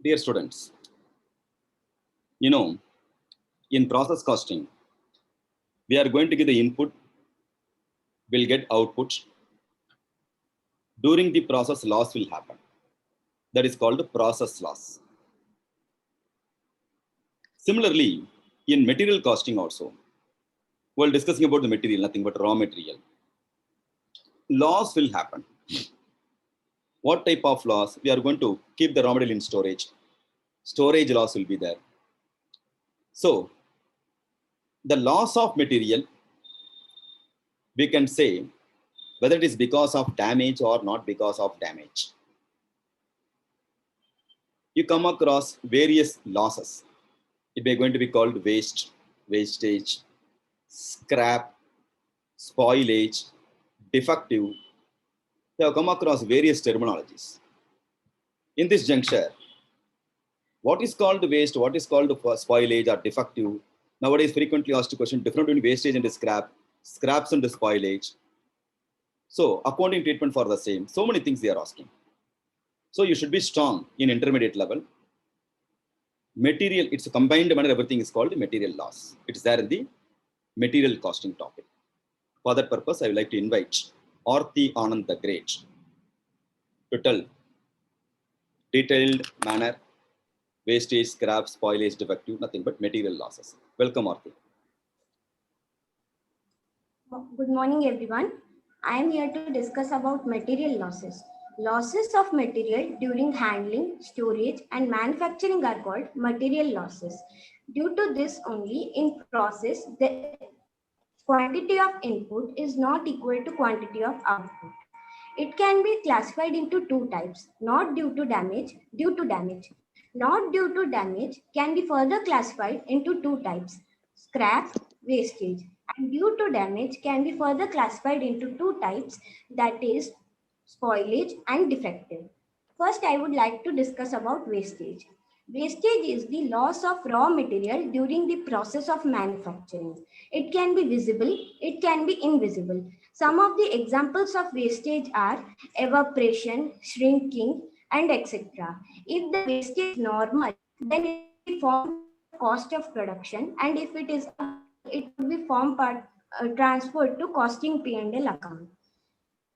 Dear students, you know, in process costing, we are going to give the input, we'll get output. During the process, loss will happen. That is called process loss. Similarly, in material costing also, while discussing about the material, nothing but raw material, loss will happen. What type of loss? We are going to keep the raw material in storage. Storage loss will be there. So, the loss of material, we can say whether it is because of damage or not because of damage. You come across various losses. It may going to be called waste, wastage, scrap, spoilage, defective. They have come across various terminologies. In this juncture, what is called waste, what is called spoilage or defective? Nowadays, frequently asked question different between wastage and scrap, scraps and spoilage. So, accounting treatment for the same. So many things they are asking. So, you should be strong in intermediate level. Material, it's a combined manner, everything is called material loss. It's there in the material costing topic. For that purpose, I would like to invite Aarti Anand the Great to tell detailed manner, wastage, scrap, spoilage, defective, nothing but material losses. Welcome, Aarti. Good morning, everyone. I am here to discuss about material losses. Losses of material during handling, storage, and manufacturing are called material losses. Due to this only, in process, the quantity of input is not equal to quantity of output. It can be classified into two types, not due to damage, due to damage. Not due to damage can be further classified into two types, scrap, wastage. And due to damage can be further classified into two types, that is spoilage and defective. First, I would like to discuss about wastage. Wastage is the loss of raw material during the process of manufacturing. It can be visible, it can be invisible. Some of the examples of wastage are evaporation, shrinking, and etc. If the wastage is normal, then it will be formed cost of production, and if it is abnormal, it will be formed part transferred to costing P&L account.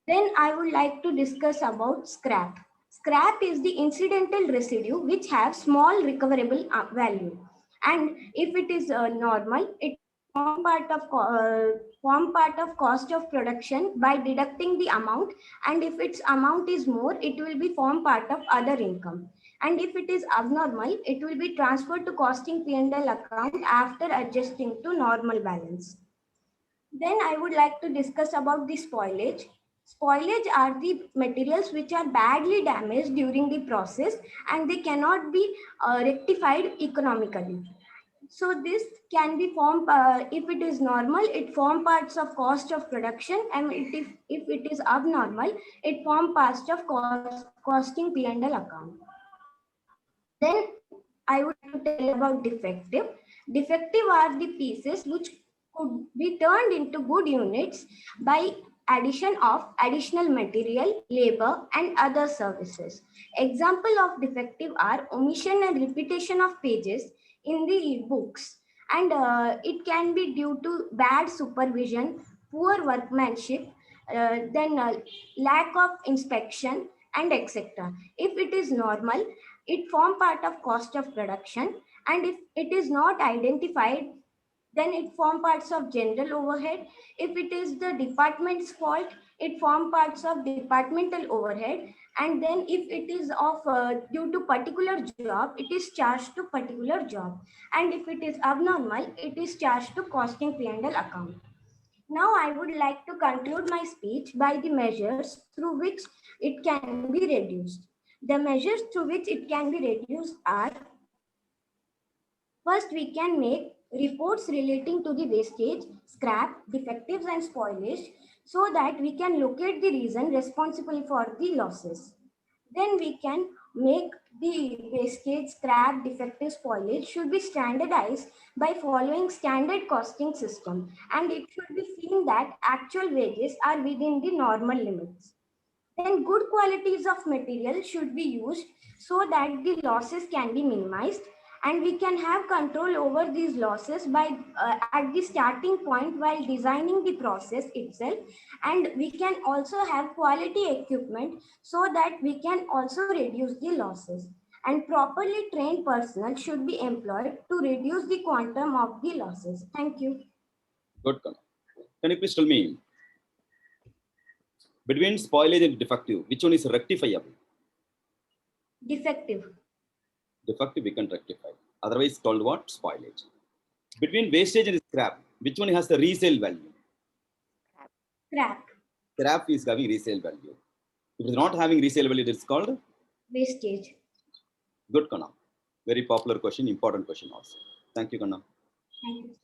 Then I would like to discuss about scrap. Scrap is the incidental residue which have small recoverable value. And if it is normal, it form part of cost of production by deducting the amount. And if its amount is more, it will be form part of other income. And if it is abnormal, it will be transferred to costing P&L account after adjusting to normal balance. Then I would like to discuss about the spoilage. Spoilage are the materials which are badly damaged during the process and they cannot be rectified economically. So this can be formed, if it is normal, it form parts of cost of production, and if it is abnormal, it form parts of costing P&L account. Then I would like to tell about defective. Defective are the pieces which could be turned into good units by addition of additional material, labor, and other services. Example of defective are omission and repetition of pages in the books, and it can be due to bad supervision, poor workmanship, lack of inspection, and etc. If it is normal, it form part of cost of production, and if it is not identified, then it form parts of general overhead. If it is the department's fault, it form parts of departmental overhead. And then if it is of due to particular job, it is charged to particular job. And if it is abnormal, it is charged to costing P&L account. Now I would like to conclude my speech by the measures through which it can be reduced. The measures through which it can be reduced are: first, we can make reports relating to the wastage, scrap, defectives, and spoilage so that we can locate the reason responsible for the losses. Then we can make the wastage, scrap, defective, spoilage should be standardized by following standard costing system, and it should be seen that actual wages are within the normal limits. Then good qualities of material should be used so that the losses can be minimized, and we can have control over these losses by at the starting point while designing the process itself. And we can also have quality equipment so that we can also reduce the losses. And properly trained personnel should be employed to reduce the quantum of the losses. Thank you. Good, Kana. Can you please tell me, between spoilage and defective, which one is rectifiable? Defective. Defective we can rectify. Otherwise called what? Spoilage. Between wastage and scrap, which one has the resale value? Scrap. Scrap is having resale value. If it is not having resale value, it is called Wastage. good, Kana. Very popular question, important question also. Thank you, Kana. Thank you.